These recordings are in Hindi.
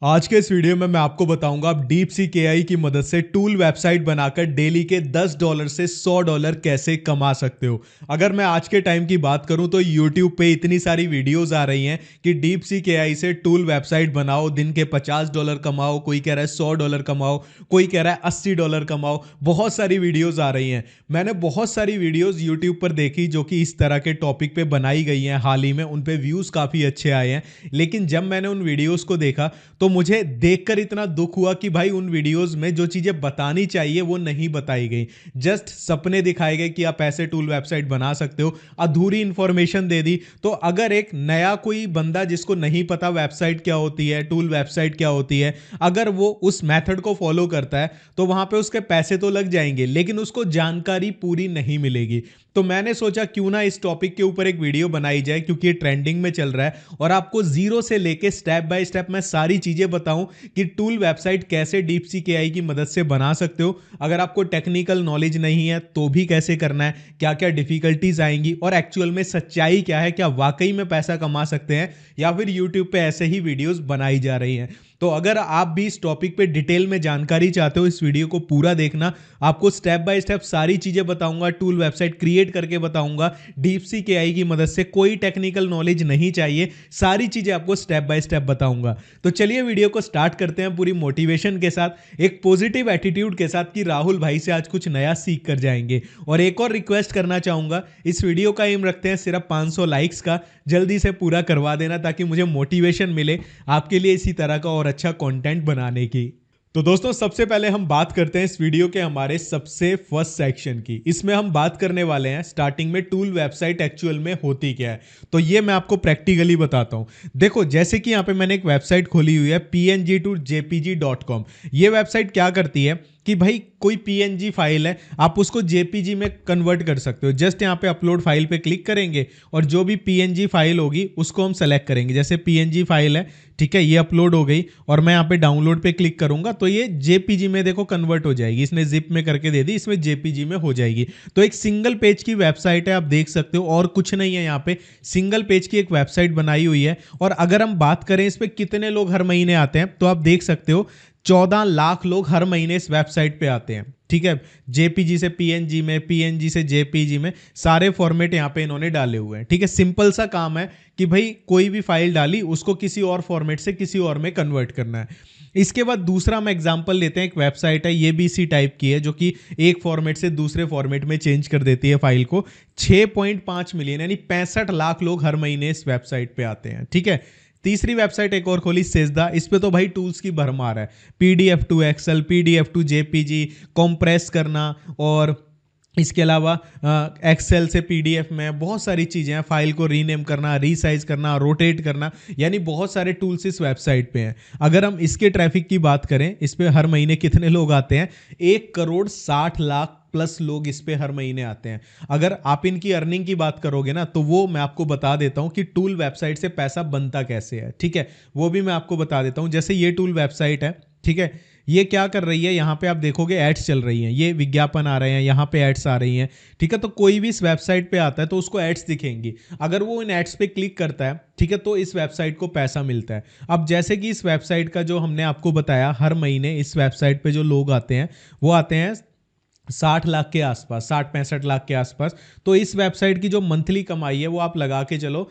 आज के इस वीडियो में मैं आपको बताऊंगा आप DeepSeek AI की मदद से टूल वेबसाइट बनाकर डेली के $10 से $100 कैसे कमा सकते हो। अगर मैं आज के टाइम की बात करूं तो YouTube पे इतनी सारी वीडियोस आ रही हैं कि DeepSeek AI से टूल वेबसाइट बनाओ, दिन के $50 कमाओ, कोई कह रहा है $100 कमाओ, कोई कह रहा है $80 कमाओ। बहुत सारी वीडियोस आ रही हैं। मैंने बहुत सारी वीडियोस YouTube पर देखी जो कि इस तरह के टॉपिक पे बनाई गई हैं। हाल ही में उन पे व्यूज़ काफ़ी अच्छे आए हैं, लेकिन जब मैंने उन वीडियोस को देखा तो मुझे देखकर इतना दुख हुआ कि भाई उन वीडियोस में जो चीजें बतानी चाहिए वो नहीं बताई गई। जस्ट सपने दिखाए गए कि आप ऐसे टूल वेबसाइट बना सकते हो, अधूरी इंफॉर्मेशन दे दी। तो अगर एक नया कोई बंदा जिसको नहीं पता वेबसाइट क्या होती है, टूल वेबसाइट क्या होती है, अगर वो उस मेथड को फॉलो करता है तो वहां पे उसके पैसे तो लग जाएंगे, लेकिन उसको जानकारी पूरी नहीं मिलेगी। तो मैंने सोचा क्यों ना इस टॉपिक के ऊपर एक वीडियो बनाई जाए, क्योंकि ये ट्रेंडिंग में चल रहा है और आपको जीरो से लेके स्टेप बाय स्टेप मैं सारी चीजें बताऊं कि टूल वेबसाइट कैसे DeepSeek AI की मदद से बना सकते हो। अगर आपको टेक्निकल नॉलेज नहीं है तो भी कैसे करना है, क्या क्या डिफिकल्टीज आएंगी और एक्चुअल में सच्चाई क्या है, क्या वाकई में पैसा कमा सकते हैं या फिर यूट्यूब पे ऐसे ही वीडियोस बनाई जा रही हैं। तो अगर आप भी इस टॉपिक पे डिटेल में जानकारी चाहते हो, इस वीडियो को पूरा देखना। आपको स्टेप बाय स्टेप सारी चीजें बताऊंगा, टूल वेबसाइट क्रिएट करके बताऊंगा DeepSeek AI की मदद से। कोई टेक्निकल नॉलेज नहीं चाहिए, सारी चीजें आपको स्टेप बाय स्टेप बताऊंगा। तो चलिए वीडियो को स्टार्ट करते हैं पूरी मोटिवेशन के साथ, एक पॉजिटिव एटीट्यूड के साथ कि राहुल भाई से आज कुछ नया सीख कर जाएंगे। और एक और रिक्वेस्ट करना चाहूंगा, इस वीडियो का एम रखते हैं सिर्फ 500 लाइक्स का, जल्दी से पूरा करवा देना ताकि मुझे मोटिवेशन मिले आपके लिए इसी तरह का और अच्छा कंटेंट बनाने की। तो दोस्तों सबसे पहले हम बात करते हैं इस वीडियो के हमारे सबसे फर्स्ट सेक्शन की। इसमें हम बात करने वाले हैं स्टार्टिंग में टूल वेबसाइट एक्चुअल में होती क्या है। तो ये मैं आपको प्रैक्टिकली बताता हूं। देखो जैसे कि यहाँ पे मैंने एक वेबसाइट खोली हुई है png2jpg.com। ये वेबसाइट क्या करती है कि भाई कोई पीएनजी फाइल है, आप उसको जेपीजी में कन्वर्ट कर सकते हो। जस्ट यहाँ पे अपलोड फाइल पे क्लिक करेंगे और जो भी पीएनजी फाइल होगी उसको हम सेलेक्ट करेंगे। जैसे पीएनजी फाइल है, ठीक है, ये अपलोड हो गई और मैं यहाँ पे डाउनलोड पे क्लिक करूंगा तो ये जेपीजी में देखो कन्वर्ट हो जाएगी। इसने जिप में करके दे दी, इसमें जेपीजी में हो जाएगी। तो एक सिंगल पेज की वेबसाइट है, आप देख सकते हो, और कुछ नहीं है। यहाँ पे सिंगल पेज की एक वेबसाइट बनाई हुई है। और अगर हम बात करें इस पे कितने लोग हर महीने आते हैं तो आप देख सकते हो 14 लाख लोग हर महीने इस वेबसाइट पे आते हैं। ठीक है, जेपीजी से पीएनजी में, पीएनजी से जेपीजी में, सारे फॉर्मेट यहाँ पे इन्होंने डाले हुए हैं। ठीक है, सिंपल सा काम है कि भाई कोई भी फाइल डाली उसको किसी और फॉर्मेट से किसी और में कन्वर्ट करना है। इसके बाद दूसरा हम एग्जांपल लेते हैं, एक वेबसाइट है, ये भी इसी टाइप की है, जो कि एक फॉर्मेट से दूसरे फॉर्मेट में चेंज कर देती है फाइल को। 6.5 मिलियन यानी 65 लाख लोग हर महीने इस वेबसाइट पे आते हैं। ठीक है, तीसरी वेबसाइट एक और खोली, सेजदा। इस पे तो भाई टूल्स की भरमार है, PDF to Excel, PDF to JPG, compress करना, और इसके अलावा एक्सेल से PDF में बहुत सारी चीज़ें हैं, फाइल को रीनेम करना, रीसाइज करना, रोटेट करना, यानी बहुत सारे टूल्स इस वेबसाइट पे हैं। अगर हम इसके ट्रैफिक की बात करें, इस पे हर महीने कितने लोग आते हैं, 1,60,00,000 प्लस लोग इस पे हर महीने आते हैं। अगर आप इनकी अर्निंग की बात करोगे ना तो वो मैं आपको बता देता हूं कि टूल वेबसाइट से पैसा बनता कैसे है। ठीक है, वो भी मैं आपको बता देता हूं। जैसे ये टूल वेबसाइट है, ठीक है, ये क्या कर रही है, यहाँ पे आप देखोगे एड्स चल रही हैं, ये विज्ञापन आ रहे हैं, यहाँ पे एड्स आ रही हैं। ठीक है, तो कोई भी इस वेबसाइट पे आता है तो उसको एड्स दिखेंगी। अगर वो इन एड्स पे क्लिक करता है, ठीक है, तो इस वेबसाइट को पैसा मिलता है। अब जैसे कि इस वेबसाइट का जो हमने आपको बताया, हर महीने इस वेबसाइट पे जो लोग आते हैं वो आते हैं 60 लाख के आसपास, 60-65 लाख के आसपास। तो इस वेबसाइट की जो मंथली कमाई है वो आप लगा के चलो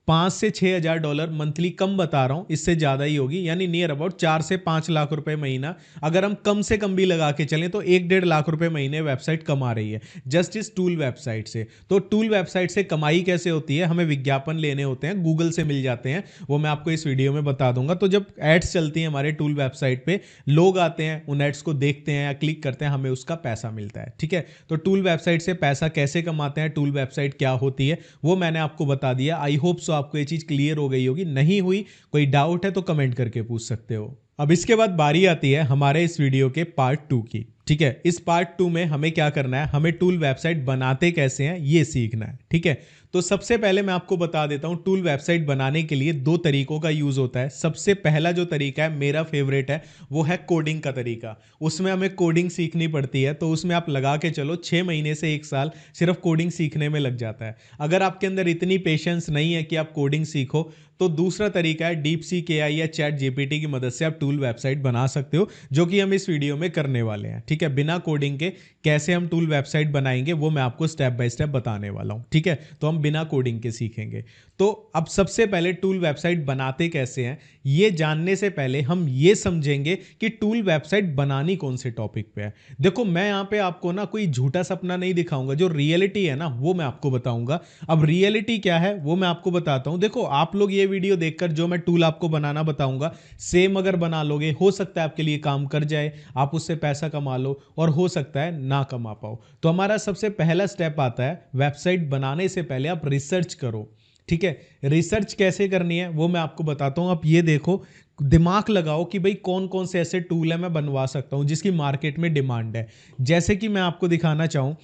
$5,000 से $6,000 मंथली, कम बता रहा हूं, इससे ज्यादा ही होगी, यानी नियर अबाउट 4 से 5 लाख रुपए महीना। अगर हम कम से कम भी लगा के चलें तो 1-1.5 लाख रुपए महीने वेबसाइट कमा रही है जस्ट इस टूल वेबसाइट से। तो टूल वेबसाइट से कमाई कैसे होती है, हमें विज्ञापन लेने होते हैं, गूगल से मिल जाते हैं, वो मैं आपको इस वीडियो में बता दूंगा। तो जब एड्स चलती हैं हमारे टूल वेबसाइट पे, लोग आते हैं, उन एड्स को देखते हैं या क्लिक करते हैं, हमें उसका पैसा मिलता है। ठीक है, तो टूल वेबसाइट से पैसा कैसे कमाते हैं, टूल वेबसाइट क्या होती है, वो मैंने आपको बता दिया। आई होप सो आपको ये चीज क्लियर हो गई होगी। नहीं हुई, कोई डाउट है तो कमेंट करके पूछ सकते हो। अब इसके बाद बारी आती है हमारे इस वीडियो के पार्ट 2 की। ठीक है, इस पार्ट 2 में हमें क्या करना है, हमें टूल वेबसाइट बनाते कैसे हैं ये सीखना है। ठीक है, तो सबसे पहले मैं आपको बता देता हूं, टूल वेबसाइट बनाने के लिए 2 तरीकों का यूज होता है। सबसे पहला जो तरीका है, मेरा फेवरेट है, वो है कोडिंग का तरीका। उसमें हमें कोडिंग सीखनी पड़ती है, तो उसमें आप लगा के चलो 6 महीने से 1 साल सिर्फ कोडिंग सीखने में लग जाता है। अगर आपके अंदर इतनी पेशेंस नहीं है कि आप कोडिंग सीखो तो दूसरा तरीका है DeepSeek AI या चैट जीपीटी की मदद से आप टूल वेबसाइट बना सकते हो, जो कि हम इस वीडियो में करने वाले हैं। ठीक है, बिना कोडिंग के कैसे हम टूल वेबसाइट बनाएंगे वो मैं आपको स्टेप बाय स्टेप बताने वाला हूं। ठीक है, तो हम बिना कोडिंग के सीखेंगे। तो अब सबसे पहले टूल वेबसाइट बनाते कैसे हैं ये जानने से पहले हम ये समझेंगे कि टूल वेबसाइट बनानी कौन से टॉपिक पे है। देखो, मैं यहां पे आपको ना कोई झूठा सपना नहीं दिखाऊंगा, जो रियलिटी है ना वो मैं आपको बताऊंगा। अब रियलिटी क्या है वो मैं आपको बताता हूं। देखो, आप लोग ये वीडियो देखकर जो मैं टूल आपको बनाना बताऊंगा सेम अगर बना लोगे, हो सकता है आपके लिए काम कर जाए, आप उससे पैसा कमा लो, और हो सकता है ना कमा पाओ। तो हमारा सबसे पहला स्टेप आता है, वेबसाइट बनाने से पहले आप रिसर्च करो। ठीक है, रिसर्च कैसे करनी है वो मैं आपको बताता हूं। आप ये देखो, दिमाग लगाओ कि भाई कौन कौन से ऐसे टूल है मैं बनवा सकता हूं जिसकी मार्केट में डिमांड है। जैसे कि मैं आपको दिखाना चाहूं,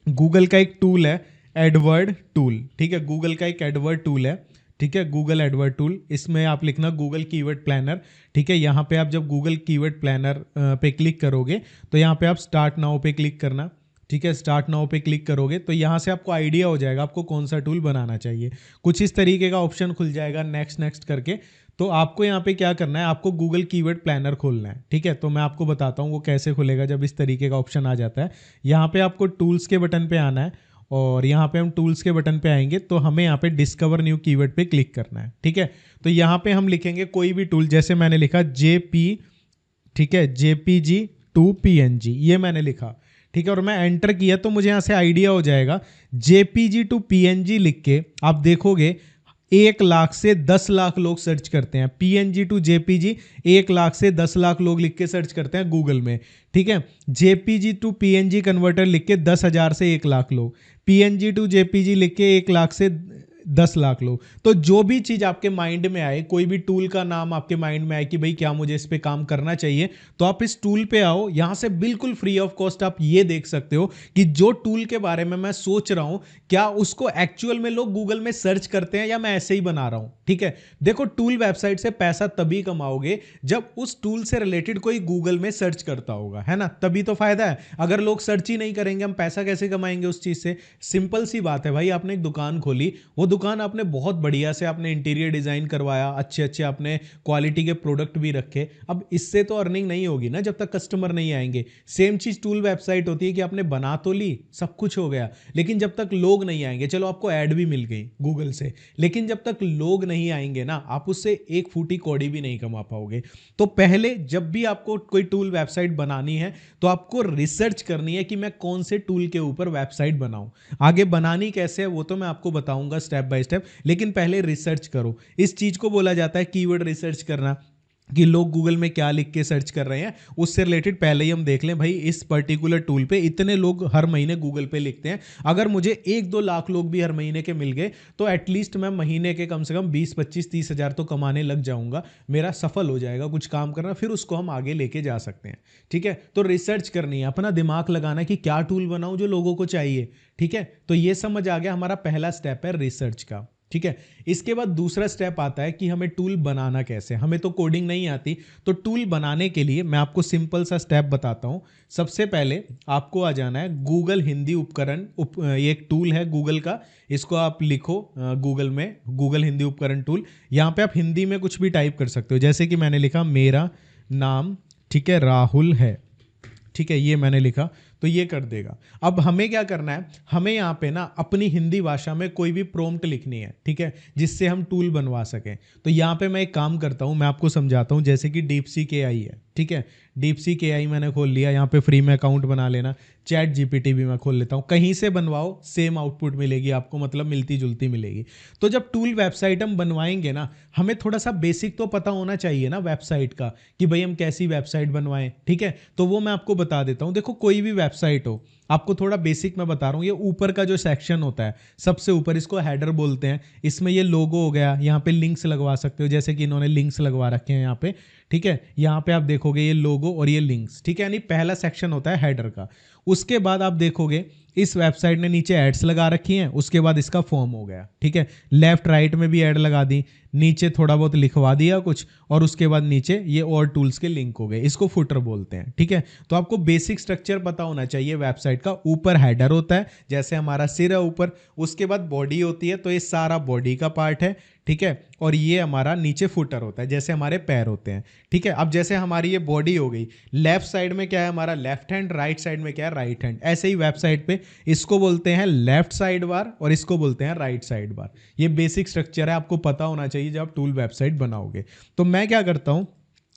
गूगल का एक टूल है एडवर्ड टूल। ठीक है, गूगल का एक एडवर्ड टूल है। ठीक है, गूगल एडवर्ड टूल, इसमें आप लिखना गूगल कीवर्ड प्लानर। ठीक है, यहाँ पे आप जब गूगल कीवर्ड प्लानर पे क्लिक करोगे तो यहाँ पे आप स्टार्ट नाउ पे क्लिक करना। ठीक है, स्टार्ट नाउ पे क्लिक करोगे तो यहाँ से आपको आइडिया हो जाएगा आपको कौन सा टूल बनाना चाहिए। कुछ इस तरीके का ऑप्शन खुल जाएगा, नेक्स्ट नेक्स्ट करके। तो आपको यहाँ पे क्या करना है, आपको गूगल कीवर्ड प्लानर खोलना है। ठीक है, तो मैं आपको बताता हूँ वो कैसे खुलेगा जब इस तरीके का ऑप्शन आ जाता है। यहाँ पे आपको टूल्स के बटन पे आना है, और यहाँ पे हम टूल्स के बटन पे आएंगे तो हमें यहाँ पे डिस्कवर न्यू कीवर्ड पे क्लिक करना है। ठीक है, तो यहाँ पे हम लिखेंगे कोई भी टूल, जैसे मैंने लिखा JP, ठीक है, JPG to PNG, ये मैंने लिखा। ठीक है, और मैं एंटर किया तो मुझे यहाँ से आइडिया हो जाएगा। JPG to PNG लिख के आप देखोगे 1 लाख से 10 लाख लोग सर्च करते हैं। PNG to JPG 1 लाख से 10 लाख लोग लिख के सर्च करते हैं गूगल में। ठीक है, JPG to PNG कन्वर्टर लिख के 10,000 से 1 लाख लोग, PNG to JPG लिख के 1 लाख से 10 लाख लोग। तो जो भी चीज आपके माइंड में आए, कोई भी टूल का नाम आपके माइंड में आए कि भाई क्या मुझे इस पे काम करना चाहिए, तो आप इस टूल पे आओ। यहां से बिल्कुल फ्री ऑफ कॉस्ट आप ये देख सकते हो कि जो टूल के बारे में मैं सोच रहा हूं क्या उसको एक्चुअल में लोग गूगल में सर्च करते हैं या मैं ऐसे ही बना रहा हूं। ठीक है, देखो, टूल वेबसाइट से पैसा तभी कमाओगे जब उस टूल से रिलेटेड कोई गूगल में सर्च करता होगा, है ना, तभी तो फायदा है। अगर लोग सर्च ही नहीं करेंगे हम पैसा कैसे कमाएंगे उस चीज से। सिंपल सी बात है भाई, आपने एक दुकान खोली, वो दुकान आपने बहुत बढ़िया से आपने इंटीरियर डिजाइन करवाया, अच्छे अच्छे आपने क्वालिटी के प्रोडक्ट भी रखे, अब इससे तो अर्निंग नहीं होगी ना जब तक कस्टमर नहीं आएंगे। सेम चीज टूल वेबसाइट होती है कि आपने बना तो ली, सब कुछ हो गया, लेकिन जब तक लोग नहीं आएंगे, चलो आपको ऐड भी मिल गई गूगल से, लेकिन जब तक लोग नहीं आएंगे ना आप उससे एक फूटी कौड़ी भी नहीं कमा पाओगे। तो पहले जब भी आपको कोई टूल वेबसाइट बनानी है तो आपको रिसर्च करनी है कि मैं कौन से टूल के ऊपर वेबसाइट बनाऊं। आगे बनानी कैसे है वो तो मैं आपको बताऊंगा स्टेप बाय स्टेप, लेकिन पहले रिसर्च करो। इस चीज को बोला जाता है कीवर्ड रिसर्च करना, कि लोग गूगल में क्या लिख के सर्च कर रहे हैं उससे रिलेटेड पहले ही हम देख लें भाई इस पर्टिकुलर टूल पे इतने लोग हर महीने गूगल पे लिखते हैं। अगर मुझे 1-2 लाख लोग भी हर महीने के मिल गए तो एटलीस्ट मैं महीने के कम से कम 20-25-30 हज़ार तो कमाने लग जाऊंगा, मेरा सफल हो जाएगा कुछ काम करना, फिर उसको हम आगे लेके जा सकते हैं। ठीक है, तो रिसर्च करनी है, अपना दिमाग लगाना है कि क्या टूल बनाऊं जो लोगों को चाहिए। ठीक है, तो ये समझ आ गया, हमारा पहला स्टेप है रिसर्च का। ठीक है, इसके बाद दूसरा स्टेप आता है कि हमें टूल बनाना कैसे। हमें तो कोडिंग नहीं आती, तो टूल बनाने के लिए मैं आपको सिंपल सा स्टेप बताता हूं। सबसे पहले आपको आ जाना है गूगल हिंदी उपकरण, ये एक टूल है गूगल का, इसको आप लिखो गूगल में, गूगल हिंदी उपकरण टूल। यहां पे आप हिंदी में कुछ भी टाइप कर सकते हो, जैसे कि मैंने लिखा मेरा नाम, ठीक है, राहुल है। ठीक है, ये मैंने लिखा तो ये कर देगा। अब हमें क्या करना है, हमें यहाँ पे ना अपनी हिंदी भाषा में कोई भी प्रॉम्प्ट लिखनी है। ठीक है, जिससे हम टूल बनवा सकें। तो यहाँ पे मैं एक काम करता हूँ, मैं आपको समझाता हूँ। जैसे कि DeepSeek AI है, ठीक है, DeepSeek AI मैंने खोल लिया, यहाँ पे फ्री में अकाउंट बना लेना। चैट GPT भी मैं खोल लेता हूँ, कहीं से बनवाओ सेम आउटपुट मिलेगी आपको, मतलब मिलती जुलती मिलेगी। तो जब टूल वेबसाइट हम बनवाएंगे ना, हमें थोड़ा सा बेसिक तो पता होना चाहिए ना वेबसाइट का, कि भाई हम कैसी वेबसाइट बनवाएं। ठीक है, तो वो मैं आपको बता देता हूँ। देखो, कोई भी वेबसाइट हो, आपको थोड़ा बेसिक मैं बता रहा हूँ। ये ऊपर का जो सेक्शन होता है सबसे ऊपर, इसको हेडर बोलते हैं। इसमें ये लोगो हो गया, यहाँ पे लिंक्स लगवा सकते हो, जैसे कि इन्होंने लिंक्स लगवा रखे हैं यहाँ पे। ठीक है, यहाँ पे आप देखोगे ये लोगो और ये लिंक्स। ठीक है, यानी पहला सेक्शन होता है हेडर का। उसके बाद आप देखोगे इस वेबसाइट ने नीचे एड्स लगा रखी हैं, उसके बाद इसका फॉर्म हो गया। ठीक है, लेफ्ट राइट में भी ऐड लगा दी, नीचे थोड़ा बहुत लिखवा दिया कुछ, और उसके बाद नीचे ये और टूल्स के लिंक हो गए, इसको फुटर बोलते हैं। ठीक है, तो आपको बेसिक स्ट्रक्चर पता होना चाहिए वेबसाइट वेबसाइट का ऊपर हेडर होता है, जैसे हमारा सिर है ऊपर, उसके बाद बॉडी होती है, तो ये सारा बॉडी का पार्ट है, ठीक है। और ये हमारा नीचे फुटर होता है, जैसे हमारे पैर होते हैं, ठीक है। अब जैसे हमारी ये बॉडी हो गई, लेफ्ट साइड में क्या है हमारा लेफ्ट हैंड, राइट साइड में क्या है राइट हैंड। ऐसे ही वेबसाइट पे इसको बोलते हैं लेफ्ट साइड बार और इसको बोलते हैं राइट साइड बार। ये बेसिक स्ट्रक्चर है, आपको पता होना चाहिए जब आप टूल वेबसाइट बनाओगे। तो मैं क्या करता हूँ,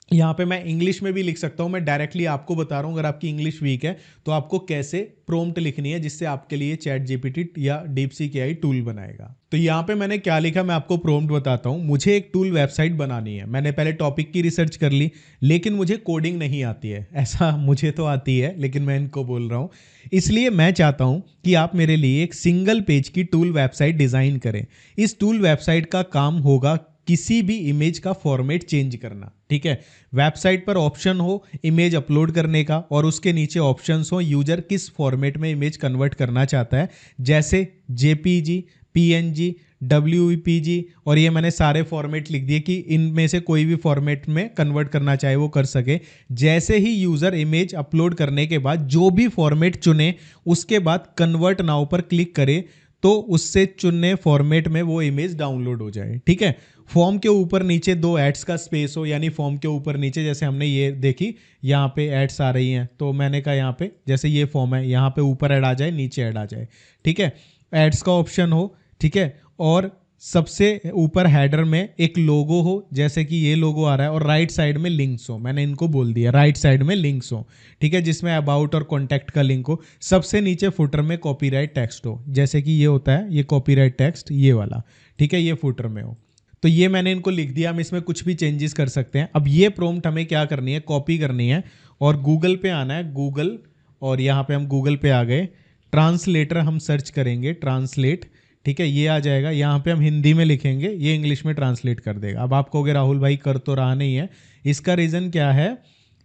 यहाँ पे मैं इंग्लिश में भी लिख सकता हूँ, मैं डायरेक्टली आपको बता रहा हूँ, अगर आपकी इंग्लिश वीक है तो आपको कैसे प्रॉम्प्ट लिखनी है जिससे आपके लिए चैट जीपीटी या डीपसीक एआई टूल बनाएगा। तो यहाँ पे मैंने क्या लिखा मैं आपको प्रॉम्प्ट बताता हूँ। मुझे एक टूल वेबसाइट बनानी है, मैंने पहले टॉपिक की रिसर्च कर ली, लेकिन मुझे कोडिंग नहीं आती है। ऐसा मुझे तो आती है लेकिन मैं इनको बोल रहा हूँ, इसलिए मैं चाहता हूँ कि आप मेरे लिए एक सिंगल पेज की टूल वेबसाइट डिज़ाइन करें। इस टूल वेबसाइट का काम होगा किसी भी इमेज का फॉर्मेट चेंज करना, ठीक है। वेबसाइट पर ऑप्शन हो इमेज अपलोड करने का और उसके नीचे ऑप्शंस हो यूजर किस फॉर्मेट में इमेज कन्वर्ट करना चाहता है, जैसे जेपीजी, पीएनजी, डब्ल्यूपीजी, और ये मैंने सारे फॉर्मेट लिख दिए कि इनमें से कोई भी फॉर्मेट में कन्वर्ट करना चाहे वो कर सके। जैसे ही यूजर इमेज अपलोड करने के बाद जो भी फॉर्मेट चुने उसके बाद कन्वर्ट नाउ पर क्लिक करे तो उससे चुने फॉर्मेट में वो इमेज डाउनलोड हो जाए, ठीक है। फॉर्म के ऊपर नीचे दो एड्स का स्पेस हो, यानी फॉर्म के ऊपर नीचे, जैसे हमने ये देखी यहाँ पे एड्स आ रही हैं, तो मैंने कहा यहाँ पे जैसे ये फॉर्म है यहाँ पे ऊपर ऐड आ जाए नीचे ऐड आ जाए, ठीक है। एड्स का ऑप्शन हो, ठीक है, और सबसे ऊपर हेडर में एक लोगो हो, जैसे कि ये लोगो आ रहा है, और राइट साइड में लिंक्स हो, मैंने इनको बोल दिया राइट साइड में लिंक्स हो, ठीक है, जिसमें अबाउट और कॉन्टैक्ट का लिंक हो। सबसे नीचे फुटर में कॉपीराइट टेक्स्ट हो, जैसे कि ये होता है ये कॉपीराइट टेक्स्ट ये वाला, ठीक है, ये फुटर में हो। तो ये मैंने इनको लिख दिया, हम इसमें कुछ भी चेंजेस कर सकते हैं। अब ये प्रॉम्प्ट हमें क्या करनी है, कॉपी करनी है और गूगल पे आना है, गूगल, और यहाँ पे हम गूगल पे आ गए, ट्रांसलेटर हम सर्च करेंगे, ट्रांसलेट, ठीक है, ये आ जाएगा। यहाँ पे हम हिंदी में लिखेंगे, ये इंग्लिश में ट्रांसलेट कर देगा। अब आप कहोगे राहुल भाई कर तो रहा नहीं है, इसका रीज़न क्या है,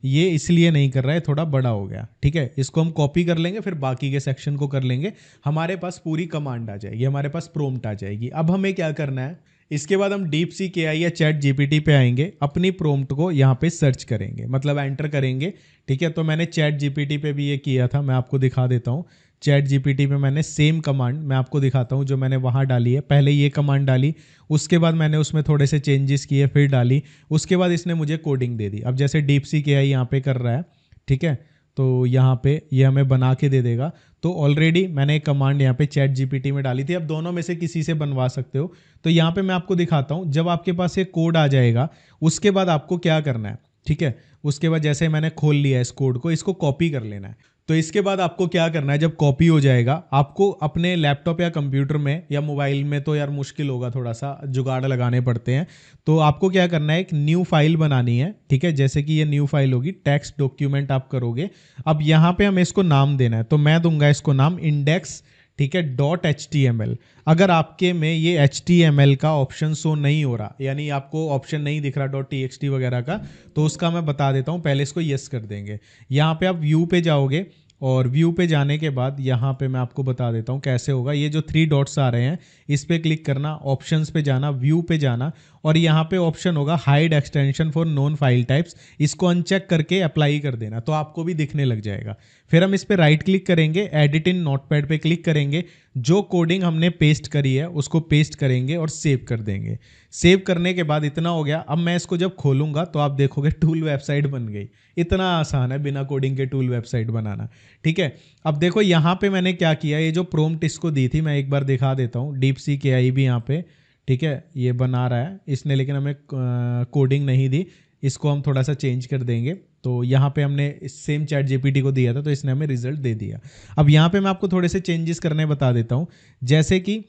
ये इसलिए नहीं कर रहा है, थोड़ा बड़ा हो गया, ठीक है। इसको हम कॉपी कर लेंगे, फिर बाकी के सेक्शन को कर लेंगे, हमारे पास पूरी कमांड आ जाएगी, हमारे पास प्रॉम्प्ट आ जाएगी। अब हमें क्या करना है, इसके बाद हम डीपसीक एआई या चैट जीपीटी पे आएंगे, अपनी प्रॉम्प्ट को यहाँ पे सर्च करेंगे, मतलब एंटर करेंगे, ठीक है। तो मैंने चैट जीपीटी पे भी ये किया था, मैं आपको दिखा देता हूँ। चैट जीपीटी पे मैंने सेम कमांड मैं आपको दिखाता हूँ जो मैंने वहाँ डाली है। पहले ये कमांड डाली, उसके बाद मैंने उसमें थोड़े से चेंजेस किए, फिर डाली, उसके बाद इसने मुझे कोडिंग दे दी। अब जैसे डीपसीक एआई यहाँ पे कर रहा है, ठीक है, तो यहाँ पे ये हमें बना के दे देगा। तो ऑलरेडी मैंने एक कमांड यहाँ पे चैट जीपीटी में डाली थी, अब दोनों में से किसी से बनवा सकते हो। तो यहाँ पे मैं आपको दिखाता हूँ, जब आपके पास ये कोड आ जाएगा उसके बाद आपको क्या करना है, ठीक है। उसके बाद जैसे मैंने खोल लिया इस कोड को, इसको कॉपी कर लेना है। तो इसके बाद आपको क्या करना है, जब कॉपी हो जाएगा आपको अपने लैपटॉप या कंप्यूटर में या मोबाइल में, तो यार मुश्किल होगा, थोड़ा सा जुगाड़ लगाने पड़ते हैं, तो आपको क्या करना है, एक न्यू फाइल बनानी है, ठीक है। जैसे कि ये न्यू फाइल होगी, टेक्स्ट डॉक्यूमेंट आप करोगे। अब यहाँ पे हमें इसको नाम देना है, तो मैं दूंगा इसको नाम इंडेक्स, ठीक है, .html। अगर आपके में ये HTML का ऑप्शन शो नहीं हो रहा, यानी आपको ऑप्शन नहीं दिख रहा .txt वगैरह का, तो उसका मैं बता देता हूँ, पहले इसको यस कर देंगे। यहाँ पे आप व्यू पे जाओगे और व्यू पे जाने के बाद यहाँ पे मैं आपको बता देता हूँ कैसे होगा। ये जो 3 डॉट्स आ रहे हैं इस पे क्लिक करना, ऑप्शंस पे जाना, व्यू पे जाना, और यहाँ पे ऑप्शन होगा hide extension for non file types, इसको अनचेक करके अप्लाई कर देना, तो आपको भी दिखने लग जाएगा। फिर हम इस पे राइट क्लिक करेंगे, एडिट इन नोटपैड पे क्लिक करेंगे, जो कोडिंग हमने पेस्ट करी है उसको पेस्ट करेंगे और सेव कर देंगे। सेव करने के बाद इतना हो गया। अब मैं इसको जब खोलूंगा तो आप देखोगे टूल वेबसाइट बन गई। इतना आसान है बिना कोडिंग के टूल वेबसाइट बनाना, ठीक है। अब देखो यहाँ पे मैंने क्या किया, ये जो प्रॉम्प्ट इसको दी थी मैं एक बार दिखा देता हूँ। डीपसीक एआई भी यहाँ पे, ठीक है, ये बना रहा है इसने, लेकिन हमें कोडिंग नहीं दी, इसको हम थोड़ा सा चेंज कर देंगे। तो यहाँ पे हमने सेम चैट जीपीटी को दिया था तो इसने हमें रिजल्ट दे दिया। अब यहाँ पे मैं आपको थोड़े से चेंजेस करने बता देता हूँ, जैसे कि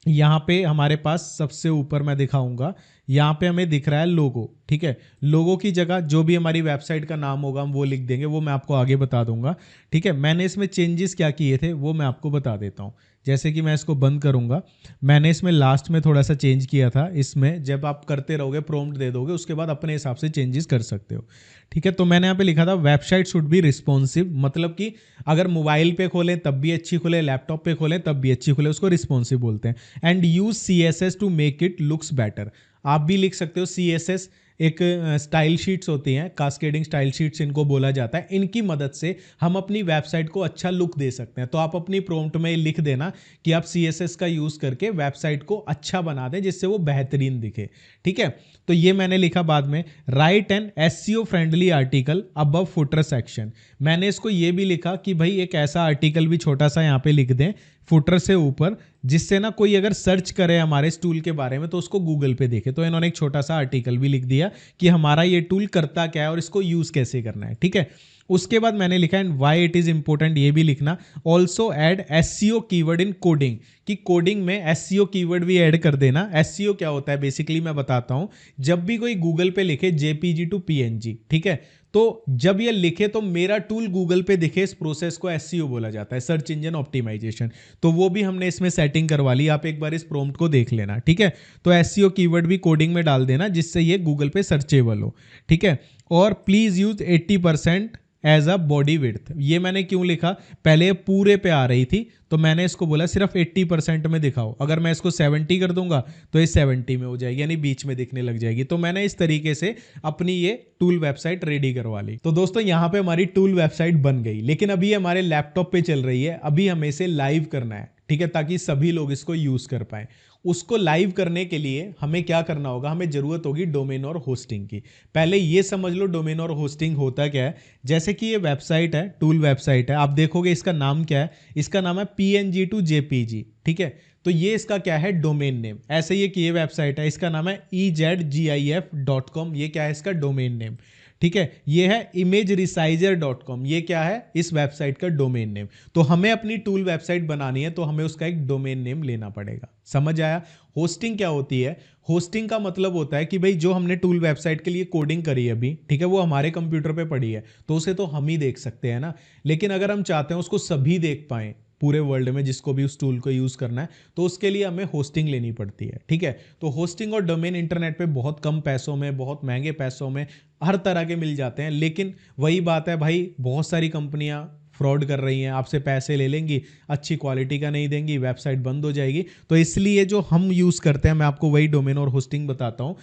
यहाँ पे हमारे पास सबसे ऊपर मैं दिखाऊंगा, यहाँ पे हमें दिख रहा है लोगो, ठीक है। लोगो की जगह जो भी हमारी वेबसाइट का नाम होगा हम वो लिख देंगे, वो मैं आपको आगे बता दूंगा, ठीक है। मैंने इसमें चेंजेस क्या किए थे वो मैं आपको बता देता हूँ। जैसे कि मैं इसको बंद करूंगा, मैंने इसमें लास्ट में थोड़ा सा चेंज किया था। इसमें जब आप करते रहोगे, प्रॉम्प्ट दे दोगे, उसके बाद अपने हिसाब से चेंजेस कर सकते हो, ठीक है। तो मैंने यहाँ पे लिखा था वेबसाइट शुड बी रिस्पॉन्सिव, मतलब कि अगर मोबाइल पे खोलें तब भी अच्छी खुले, लैपटॉप पे खोलें तब भी अच्छी खुले, उसको रिस्पॉन्सिव बोलते हैं। And use CSS to make it looks better, आप भी लिख सकते हो CSS, एक स्टाइल शीट्स होती हैं, कास्केडिंग स्टाइल शीट्स इनको बोला जाता है। इनकी मदद से हम अपनी वेबसाइट को अच्छा लुक दे सकते हैं। तो आप अपनी प्रॉम्प्ट में लिख देना कि आप CSS का यूज़ करके वेबसाइट को अच्छा बना दें जिससे वो बेहतरीन दिखे। ठीक है, तो ये मैंने लिखा। बाद में write an SEO friendly article above footer section, मैंने इसको ये भी लिखा कि भाई एक ऐसा आर्टिकल भी छोटा सा यहाँ पे लिख दें फुटर से ऊपर, जिससे ना कोई अगर सर्च करे हमारे इस टूल के बारे में तो उसको गूगल पे देखे। तो इन्होंने एक छोटा सा आर्टिकल भी लिख दिया कि हमारा ये टूल करता क्या है और इसको यूज़ कैसे करना है। ठीक है, उसके बाद मैंने लिखा and why it is important, ये भी लिखना। Also add SEO keyword in coding, कि कोडिंग में SEO कीवर्ड भी ऐड कर देना। SEO क्या होता है बेसिकली मैं बताता हूँ। जब भी कोई गूगल पे लिखे JPG to PNG, ठीक है, तो जब ये लिखे तो मेरा टूल गूगल पे दिखे, इस प्रोसेस को SEO बोला जाता है, सर्च इंजन ऑप्टिमाइजेशन। तो वो भी हमने इसमें सेटिंग करवा ली, आप एक बार इस प्रॉम्प्ट को देख लेना। ठीक है, तो SEO कीवर्ड भी कोडिंग में डाल देना जिससे ये गूगल पे सर्चेबल हो। ठीक है, और please use 80% as a body width, ये मैंने क्यों लिखा, पहले पूरे पे आ रही थी तो मैंने इसको बोला सिर्फ 80% में दिखाओ। अगर मैं इसको 70 कर दूंगा तो ये 70 में हो जाएगी, यानी बीच में दिखने लग जाएगी। तो मैंने इस तरीके से अपनी ये टूल वेबसाइट रेडी करवा ली। तो दोस्तों यहाँ पे हमारी टूल वेबसाइट बन गई, लेकिन अभी हमारे लैपटॉप पे चल रही है। अभी हमें इसे लाइव करना है, ठीक है, ताकि सभी लोग इसको यूज कर पाए। उसको लाइव करने के लिए हमें क्या करना होगा, हमें जरूरत होगी डोमेन और होस्टिंग की। पहले ये समझ लो डोमेन और होस्टिंग होता क्या है। जैसे कि ये वेबसाइट है, टूल वेबसाइट है, आप देखोगे इसका नाम क्या है, इसका नाम है PNG to JPG। ठीक है, तो ये इसका क्या है, डोमेन नेम। ऐसे ये वेबसाइट है, इसका नाम है ezgif.com, ये क्या है, इसका डोमेन नेम। ठीक है, ये है imageresizer.com, ये क्या है, इस वेबसाइट का डोमेन नेम। तो हमें अपनी टूल वेबसाइट बनानी है तो हमें उसका एक डोमेन नेम लेना पड़ेगा। समझ आया। होस्टिंग क्या होती है, होस्टिंग का मतलब होता है कि भाई जो हमने टूल वेबसाइट के लिए कोडिंग करी है अभी, ठीक है, वो हमारे कंप्यूटर पे पड़ी है तो उसे तो हम ही देख सकते हैं ना। लेकिन अगर हम चाहते हैं उसको सभी देख पाएं पूरे वर्ल्ड में, जिसको भी उस टूल को यूज करना है, तो उसके लिए हमें होस्टिंग लेनी पड़ती है। ठीक है, तो होस्टिंग और डोमेन इंटरनेट पे बहुत कम पैसों में, बहुत महंगे पैसों में, हर तरह के मिल जाते हैं। लेकिन वही बात है भाई, बहुत सारी कंपनियां फ्रॉड कर रही हैं, आपसे पैसे ले लेंगी, अच्छी क्वालिटी का नहीं देंगी, वेबसाइट बंद हो जाएगी। तो इसलिए जो हम यूज़ करते हैं, मैं आपको वही डोमेन और होस्टिंग बताता हूँ।